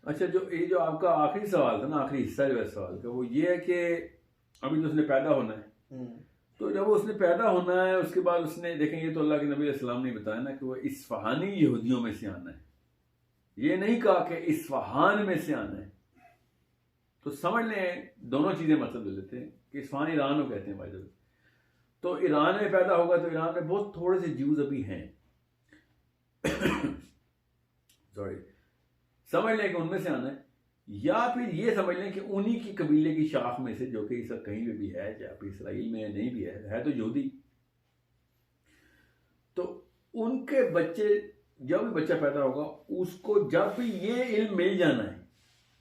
अच्छा, जो ये जो आपका आखिरी सवाल था ना, आखिरी हिस्सा जो है सवाल का, वो ये है कि अभी तो उसने पैदा होना है। तो जब उसने पैदा होना है उसके बाद उसने, देखें ये तो अल्लाह के नबी अलैहिस्सलाम ने बताया ना कि वो इस्फहानी यहूदियों में से आना है, ये नहीं कहा कि इस्फहान में से आना है। तो समझ लें दोनों चीजें मतलब ले लेते हैं कि इस्फहान ईरान को कहते हैं भाई। तो ईरान में पैदा होगा तो ईरान में बहुत थोड़े से ज्यूज अभी हैं सॉरी, समझ लें कि उनमें से आना है, या फिर ये समझ लें कि उन्हीं की कबीले की शाख में से, जो कि इस कहीं भी है, चाहे फिर इसराइल में नहीं भी है तो यहूदी। तो उनके बच्चे, जब भी बच्चा पैदा होगा उसको जब भी ये इल्म मिल जाना है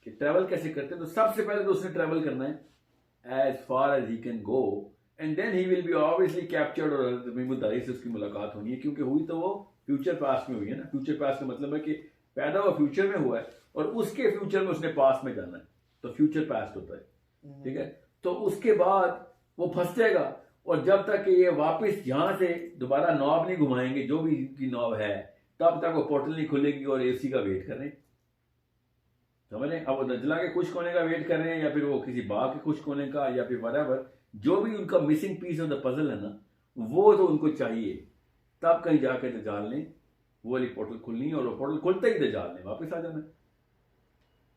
कि ट्रैवल कैसे करते हैं, तो सबसे पहले तो उसने ट्रैवल करना है as far as he can go, and then he will be obviously captured, और तमीमुद्दारी से उसकी मुलाकात होनी है, क्योंकि हुई तो वो फ्यूचर पास्ट में हुई है ना। फ्यूचर पास्ट का मतलब है कि पैदा हुआ फ्यूचर में हुआ है और उसके फ्यूचर में उसने पास्ट में जाना है, तो फ्यूचर पास्ट होता है, ठीक है। तो उसके बाद वो फंस जाएगा, और जब तक ये वापस यहां से दोबारा नॉब नहीं घुमाएंगे, जो भी इनकी नॉब है, तब तक वो पोर्टल नहीं खुलेगी और एसी का वेट कर रहे हैं, समझ लें। अब वो दजला के खुश्क होने का वेट कर रहे हैं, या फिर वो किसी बाग के खुश्क होने का, या फिर वरेवर, जो भी उनका missing piece of the puzzle है ना, वो तो उनको चाहिए। तब कहीं जाके दजाल ने वो वाली पोर्टल खुलनी है, और वो पोर्टल खुलते ही दजाल ने वापस आ जाना है,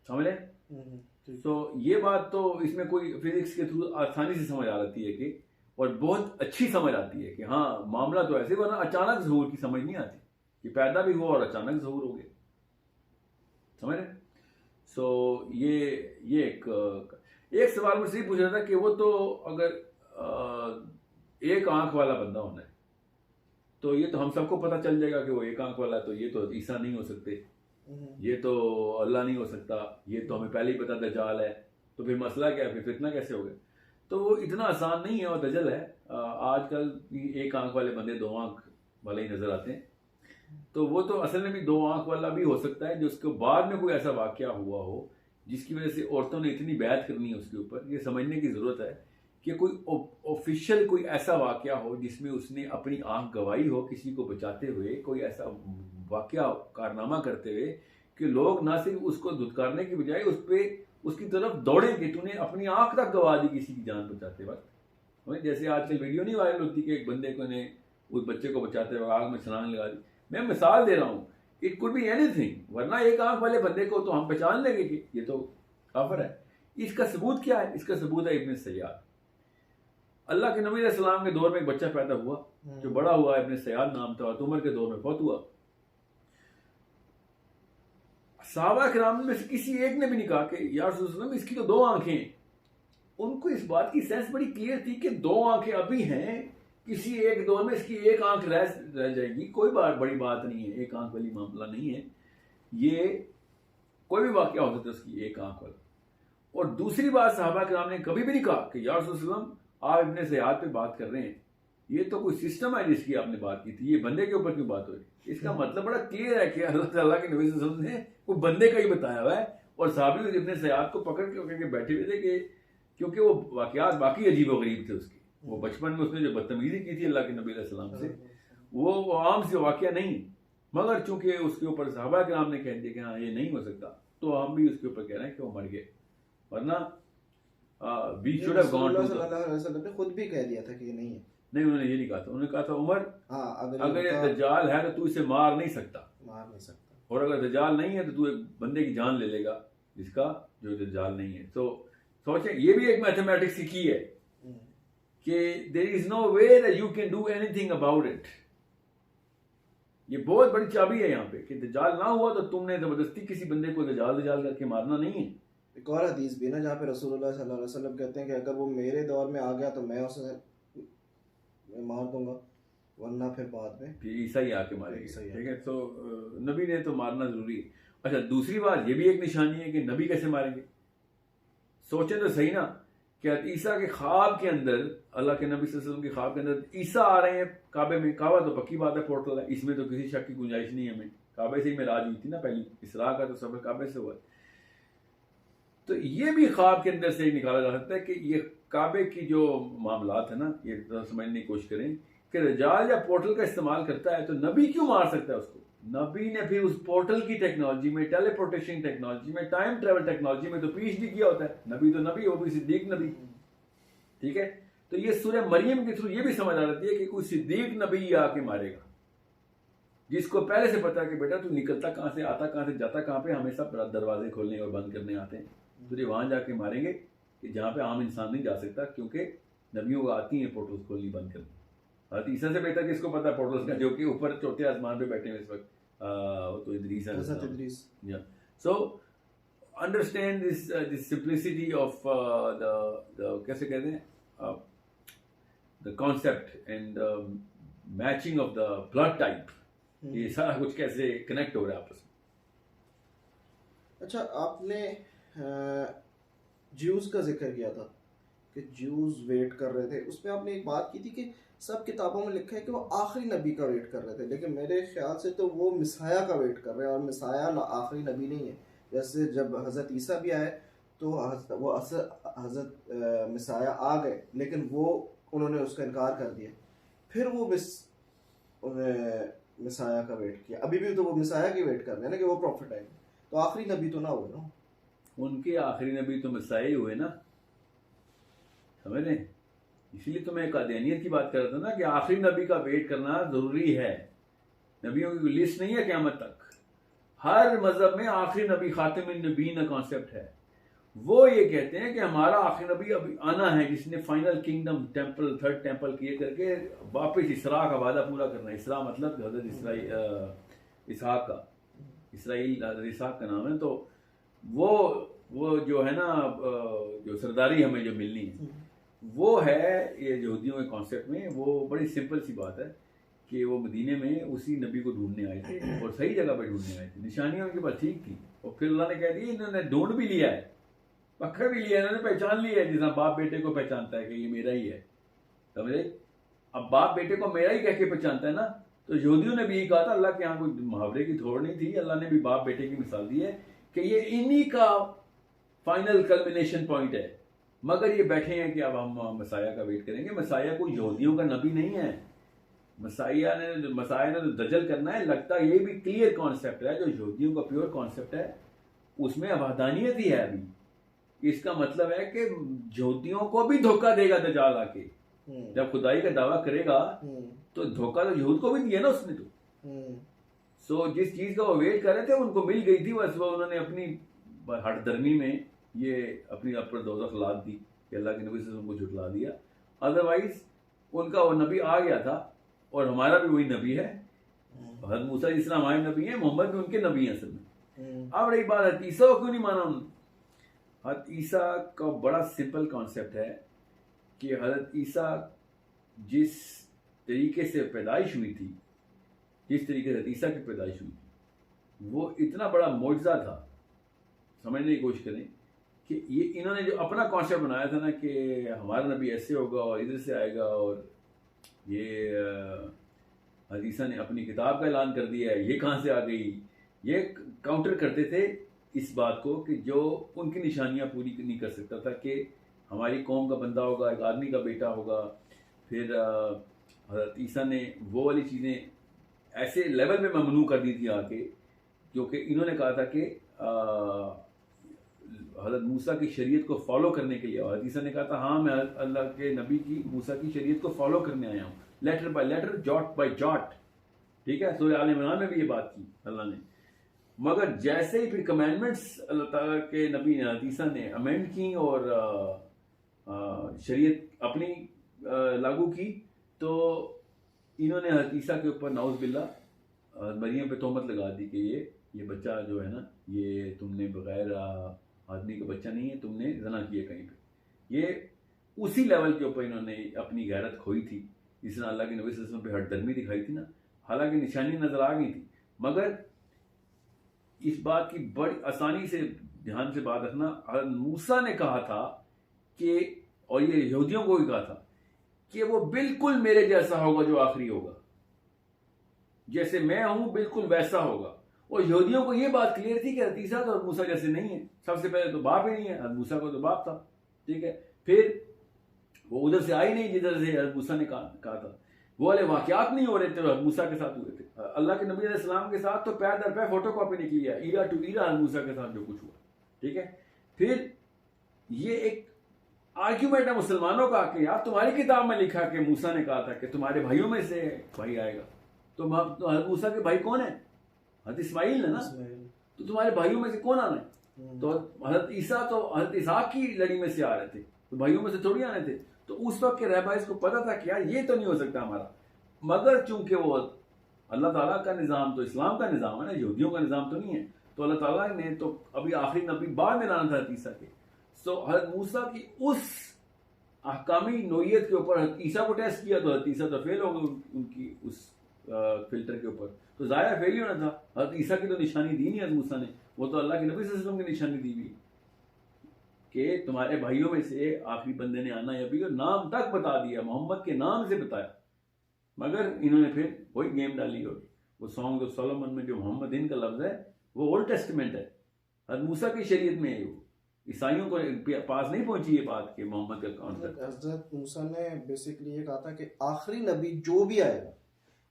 समझ लें। तो ये बात तो इसमें कोई फिजिक्स के थ्रू आसानी से समझ आ जाती है कि, और बहुत अच्छी समझ आती है कि हाँ मामला तो ऐसे, वरना अचानक ज़हूर की समझ नहीं आती कि पैदा भी हुआ और अचानक ज़हूर हो गया, समझ रहे। सो ये एक सवाल मुझसे ये पूछ रहा था कि वो तो अगर एक आंख वाला बंदा होना है, तो ये तो हम सबको पता चल जाएगा कि वो एक आंख वाला है, तो ये तो ईसा नहीं हो सकते, ये तो अल्लाह नहीं हो सकता, ये तो हमें पहले ही पता दज्जाल है, तो फिर मसला क्या है, फिर फितना कैसे हो गया। तो वो इतना आसान नहीं है, और दजल है। आजकल एक आंख वाले बंदे दो आंख वाले ही नजर आते हैं, तो वो तो असल में भी दो आंख वाला भी हो सकता है, जो उसके बाद में कोई ऐसा वाकया हुआ हो जिसकी वजह से औरतों ने इतनी बैत करनी है उसके ऊपर। ये समझने की जरूरत है कि कोई ऑफिशियल कोई ऐसा वाकया हो जिसमें उसने अपनी आंख गवाई हो किसी को बचाते हुए, कोई ऐसा वाकया कारनामा करते हुए कि लोग ना सिर्फ उसको धुतकारने की बजाय उस पर उसकी तरफ दौड़े कि तूने अपनी आंख तक गवा दी किसी की जान बचाते वक्त। जैसे आजकल वीडियो नहीं वायरल होती कि एक बंदे को ने उस बच्चे को बचाते हुए आग में छलांग लगा दी। मैं मिसाल दे रहा हूँ, इट कुड बी एनीथिंग, वरना एक आंख वाले बंदे को तो हम पहचान लेंगे कि ये तो काफिर है। इसका सबूत क्या है? इसका सबूत है इब्न सयाद। अल्लाह के नबी सलाम के दौर में एक बच्चा पैदा हुआ जो बड़ा हुआ, इब्न सयाद नाम था, उमर के दौर में फौत हुआ। सहाबा किराम में से किसी एक ने भी नहीं कहा कि या रसूल सल्लल्लाहु अलैहि वसल्लम इसकी तो दो आंखें हैं। उनको इस बात की सेंस बड़ी क्लियर थी कि दो आंखें अभी हैं, किसी एक दौर में इसकी एक आंख रह जाएगी, कोई बड़ी बात नहीं है, एक आंख वाली मामला नहीं है, ये कोई भी वाकया हो सकता है उसकी एक आंख वाला। और दूसरी बात, सहाबा किराम ने कभी भी नहीं कहा कि या रसूल सल्लल्लाहु अलैहि वसल्लम आप इब्ने सयाद पे बात कर रहे हैं, ये तो कोई सिस्टम है जिसकी आपने बात की थी, ये बंदे के ऊपर क्यों बात हो रही। इसका मतलब बड़ा क्लियर है कि अल्लाह ताला के नबी सल्लल्लाहु अलैहि वसल्लम ने वो बंदे का ही बताया हुआ है, और साहबी इब्ने सयाद को पकड़ के बैठे हुए थे कि क्योंकि वो वाकयात बाकी अजीब व गरीब थे उसके। वो बचपन में उसने जो बदतमीजी की थी अल्लाह के नबी सलाम से, वो आम से वाकया नहीं, मगर चूंकि उसके ऊपर सहाबा किराम ने कह दिया कि हाँ ये नहीं हो सकता, तो हम भी उसके ऊपर कह रहे हैं कि वो मर गए, वरना we should have gone to. सल्लल्लाहु अलैहि वसल्लम ने खुद भी कह दिया था कि ये नहीं है। नहीं, उन्होंने ये नहीं कहा था, उन्होंने कहा था उमर अगर ये दज्जाल है तो तू इसे मार नहीं सकता, और अगर दज्जाल नहीं है तो तू एक बंदे की जान ले लेगा जिसका जो दज्जाल नहीं है। तो सोचें, ये भी एक मैथमेटिक्स की है कि there is no way that you can do anything about it. ये बहुत बड़ी चाबी है यहाँ पे कि दज्जाल ना हुआ तो तुमने जबरदस्ती किसी बंदे को दज्जाल करके मारना नहीं है। एक और हदीस भी ना जहाँ पे रसूलुल्लाह सल्लल्लाहु अलैहि वसल्लम कहते हैं कि अगर वो मेरे दौर में आ गया तो मैं उसे मार दूंगा, वरना फिर बाद में ईसा ही आके मारेंगे, ठीक है। तो नबी ने तो मारना जरूरी है। अच्छा, दूसरी बात ये भी एक निशानी है कि नबी कैसे मारेंगे। सोचें तो सही ना, क्या ईसा के ख्वाब के अंदर, अल्लाह के नबी सल्लल्लाहु अलैहि वसल्लम के ख्वाब के अंदर ईसा आ रहे हैं काबे में। काबा तो पक्की बात है, पोर्टल है, इसमें तो किसी शक की गुंजाइश नहीं है। हमें काबे से ही मेराज हुई थी ना, पहली इसरा का तो सफर काबे से हुआ। तो ये भी ख्वाब के अंदर से निकाला जा सकता है कि ये काबे की जो मामलात है ना, ये समझने की कोशिश करें कि दज्जाल या पोर्टल का इस्तेमाल करता है तो नबी क्यों मार सकता है उसको। नबी ने फिर उस पोर्टल की टेक्नोलॉजी में, टेलीपोर्टेशन टेक्नोलॉजी में, टाइम ट्रेवल टेक्नोलॉजी में तो पीएचडी किया होता है। नबी तो नबी, वो भी सिद्दीक नबी। ठीक है, तो ये सूरह मरियम के थ्रू ये भी समझ आ जाती है कि कोई सिद्दीक नबी आके मारेगा, जिसको पहले से पता है कि बेटा तू निकलता कहां से, आता कहां से, जाता कहां पे, हमें सब दरवाजे खोलने और बंद करने आते हैं, तुझे वहां जाके मारेंगे कि जहां पे आम इंसान नहीं जा सकता, क्योंकि नबियों को आती है पोर्टल्स खोलनी बंद करनी। ईसा से बेहतर किसको पता है पोर्टल्स का, जो कि ऊपर चौथे आसमान पे बैठे हुए इस वक्त, वो तो इदरीस है। या so understand this simplicity of the कैसे कहते हैं, the concept and matching of the blood type, ये सारा कुछ कैसे कनेक्ट हो रहा है आपस में। अच्छा, आपने ज्यूज का जिक्र किया था कि ज्यूज वेट कर रहे थे, उसमें आपने एक बात की थी कि सब किताबों में लिखा है कि वो आखिरी नबी का वेट कर रहे थे, लेकिन मेरे ख्याल से तो वो मिसाया का वेट कर रहे हैं, और मिसाया आखिरी नबी नहीं है। जैसे जब हज़रत ईसा भी आए तो वो हज़रत मिसाया आ गए, लेकिन वो उन्होंने उसका इनकार कर दिया, फिर वो मिसाया का वेट किया। अभी भी तो वो मिसाया की वेट कर रहे हैं ना कि वो प्रॉफिट आएंगे, तो आखिरी नबी तो ना हुए ना उनके, आखिरी नबी तो मिसाया ही हुए ना, समझ रहे? इसीलिए तो मैं कादियानियत की बात कर रहा था ना कि आखिरी नबी का वेट करना जरूरी है। नबियों की लिस्ट नहीं है क़यामत तक, हर मजहब में आखिरी नबी खातिमुन नबीन कॉन्सेप्ट है। वो ये कहते हैं कि हमारा आखिरी नबी अभी आना है, जिसने final kingdom temple, third temple किए करके वापस इसरा का वादा पूरा करना है। इसरा मतलब हज़रत इसहाक का, इसराइल हज़रत इसहाक का नाम है। तो वो जो है ना, जो सरदारी हमें जो मिलनी है, वो है ये यहूदियों के कॉन्सेप्ट में। वो बड़ी सिंपल सी बात है कि वो मदीने में उसी नबी को ढूंढने आए थे, और सही जगह पर ढूंढने आए थे, निशानियां उनके पास ठीक थी, और फिर अल्लाह ने कह दिया इन्होंने ढूंढ भी लिया है, पकड़ भी लिया, इन्होंने पहचान लिया है, जिस बाप बेटे को पहचानता है कि ये मेरा ही है, समझे? अब बाप बेटे को मेरा ही कह के पहचानता है ना, तो यहूदियों ने भी यही कहा था, अल्लाह के यहाँ कोई मुहावरे की थोड़ नहीं थी, अल्लाह ने भी बाप बेटे की मिसाल दी है कि ये इन्हीं का फाइनल कल्मिनेशन पॉइंट है। मगर ये बैठे हैं कि अब हम मसाया का वेट करेंगे। मसाया कोई यहूदियों का नबी नहीं है, मसाया ने तो दजल करना है। लगता ये भी क्लियर कॉन्सेप्ट है, जो यहूदियों का प्योर कॉन्सेप्ट है, उसमें अवधानियत ही है अभी। इसका मतलब है कि यहूदियों को भी धोखा देगा दज्जाल आके, जब खुदाई का दावा करेगा तो धोखा तो यहूद को भी दिया ना उसने। तो सो जिस चीज का वो वेट कर रहे थे उनको मिल गई थी, बस वो उन्होंने अपनी हटदर्मी में ये अपनी अपर दोज़ख लाद दी कि अल्लाह के नबी से उनको झुटला दिया। अदरवाइज उनका वो नबी आ गया था, और हमारा भी वही नबी है। हज़रत मूसा इस्लाम हमारे नबी है, मोहम्मद भी उनके नबी हैं असल में। अब रही बात हज़रत ईसा को क्यों नहीं माना उन्होंने? हज़रत ईसा का बड़ा सिंपल कॉन्सेप्ट है कि हज़रत ईसा जिस तरीके से पैदाइश हुई थी, जिस तरीके से हज़रत ईसा की पैदाइश हुई थी, वो इतना बड़ा मौजज़ा था। समझने की कोशिश करें कि ये इन्होंने जो अपना कॉन्सेप्ट बनाया था ना कि हमारा नबी ऐसे होगा और इधर से आएगा, और ये हज़रत ईसा ने अपनी किताब का ऐलान कर दिया है, ये कहाँ से आ गई? ये काउंटर करते थे इस बात को कि जो उनकी निशानियां पूरी नहीं कर सकता था, कि हमारी कौम का बंदा होगा, एक आदमी का बेटा होगा। फिर हज़रत ईसा ने वो वाली चीज़ें ऐसे लेवल में ममनू कर दी थी आके, क्योंकि इन्होंने कहा था कि हज़रत मूसा की शरीयत को फॉलो करने के लिए, और हज़रत ईसा ने कहा था हाँ मैं अल्लाह के नबी की मूसा की शरीयत को फॉलो करने आया हूँ, letter by letter, jot by jot. ठीक है, सूरह आल इमरान में भी ये बात की अल्लाह ने। मगर जैसे ही फिर कमेंडमेंट्स अल्लाह ताला के नबी ने, हज़रत ईसा ने अमेंड की और शरीयत अपनी लागू की, तो इन्होंने हज़रत ईसा के ऊपर नाउज़ बिल्लाह मरियम पे तोहमत लगा दी कि ये बच्चा जो है ना, ये तुमने बगैर आदमी का बच्चा नहीं है, तुमने ज़ना किया कहीं पे। ये उसी लेवल के ऊपर इन्होंने अपनी गैरत खोई थी, जिसने अल्लाह के नबी सल्लल्लाहु अलैहि वसल्लम पे हटदर्मी दिखाई थी ना। हालांकि निशानी नजर आ गई थी, मगर इस बात की बड़ी आसानी से ध्यान से बात रखना, हज़रत मूसा ने कहा था कि, और ये यहूदियों को भी कहा था कि वो बिल्कुल मेरे जैसा होगा जो आखिरी होगा, जैसे मैं हूं बिल्कुल वैसा होगा। और यहूदियों को ये बात क्लियर थी कि हज़रत ईसा तो मूसा जैसे नहीं है, सबसे पहले तो बाप ही नहीं है, हज़रत मूसा को तो बाप था। ठीक है, फिर वो उधर से आई नहीं जिधर से हज़रत मूसा ने कहा था। वो वाले वाकयात नहीं हो रहे थे जो मूसा के साथ हुए थे। अल्लाह के नबी अलैहिस्सलाम के साथ तो पैर दर पैर फोटो कॉपी निकली है, ईरा टू ईरा मूसा के साथ जो कुछ हुआ, ठीक है। फिर ये एक आर्ग्यूमेंट है मुसलमानों का कि यार तुम्हारी किताब में लिखा कि मूसा ने कहा था कि तुम्हारे भाइयों में से भाई आएगा, तो हज़रत मूसा के भाई कौन है? हज़रत इस्माइल है ना, तो तुम्हारे भाइयों में से कौन आना है? तो हज़रत ईसा तो हज़रत इसहाक की लड़ी में से आ रहे थे, तो भाइयों में से थोड़ी आने थे। तो उस वक्त के रहबाइस को पता था कि यार ये तो नहीं हो सकता हमारा, मगर चूंकि वो अल्लाह ताला का निज़ाम तो इस्लाम का निज़ाम है ना, यहूदियों का निज़ाम तो नहीं है, तो अल्लाह ताला ने तो अभी आखिरी नबी बाद में लाना था हज़रत ईसा के। सो हज़रत मूसा की उस अहकामी नोयत के ऊपर हज़रत ईसा को टेस्ट किया तो हज़रत ईसा तो फेल हो गए उनकी उस फिल्टर के ऊपर, तो ज़ाहिर फेल ही होना था। हज़रत ईसा की तो निशानी दी नहीं हज़रत मूसा ने, वो तो अल्लाह के नबी सल्लल्लाहु अलैहि वसल्लम की निशानी दी हुई कि तुम्हारे भाइयों में से आखिरी बंदे ने आना है, अभी और नाम तक बता दिया, मोहम्मद के नाम से बताया, मगर इन्होंने फिर वही गेम डाली। और वो सॉन्ग ऑफ सोलोमन में जो मोहम्मद इन का लफ्ज़ है वो ओल्ड टेस्टमेंट है, हज़रत मूसा की शरीयत में है, वो ईसाइयों को पास नहीं पहुंची ये बात कि मोहम्मद का कौन था। हज़रत मूसा ने बेसिकली ये कहा था कि आखिरी नबी जो भी आएगा,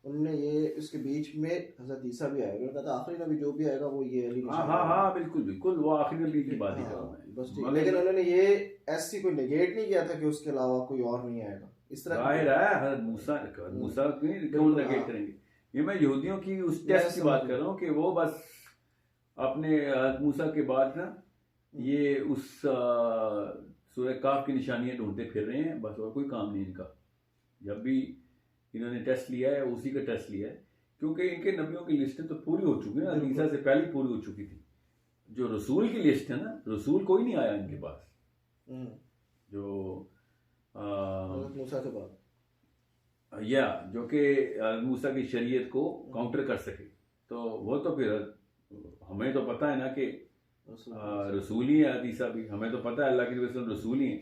उन्होंने ये इसके बीच में हज़रत ईसा भी आएगा, उन्होंने कहा था आखिरी नबी जो भी आएगा वो ये अली। हाँ बिल्कुल बिल्कुल, वो आखिरी नबी की बात ही कर रहा हूं मैं बस ठीक। लेकिन उन्होंने ये ऐसी कोई नेगेट नहीं किया था कि उसके अलावा कोई और नहीं आएगा, इस तरह जाहिर है हज़रत मूसा क्यों नेगेट करेंगे। ये मैं यहूदियों की उस टेस्ट की बात कर रहा हूँ कि वो बस अपने मूसा के बाद ना ये उस सूरह काफ की निशानियां ढूंढते फिर रहे हैं, बस और कोई काम नहीं इनका। जब भी इन्होंने टेस्ट लिया है उसी का टेस्ट लिया है, क्योंकि इनके नबियों की लिस्टें तो पूरी हो चुकी है ना, ईसा से पहले पूरी हो चुकी थी। जो रसूल की लिस्ट है ना, रसूल कोई नहीं आया इनके पास जो मूसा के बाद, या जो कि मूसा की शरीयत को काउंटर कर सके। तो वो तो फिर हमें तो पता है ना कि रसूल ही है, ईसा भी हमें तो पता है अल्लाह के रसूल रसूल ही हैं।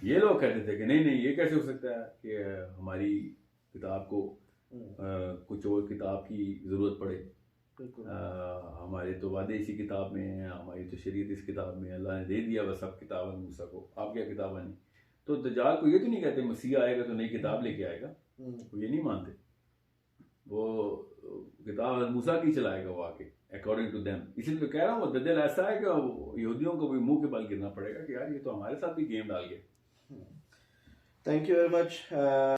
ये लोग कहते थे कि नहीं ये कैसे हो सकता है कि हमारी किताब को कुछ और किताब की ज़रूरत पड़े, हमारे तो वादे इसी किताब में है, हमारी तो शरीयत इस किताब में, अल्लाह ने दे दिया बस सब किताब मूसा को, आप क्या किताब बनी। तो दज्जाल को ये तो नहीं कहते मसीह आएगा तो नई किताब लेके आएगा, वो ये नहीं मानते, वो किताब मूसा की चलाएगा वो आके अकॉर्डिंग टू देम। इसलिए तो कह रहा हूँ दज्जाल ऐसा है कि यहूदियों को भी मुंह के बल गिरना पड़ेगा कि यार ये तो हमारे साथ भी गेम डाल गया। Thank you very much.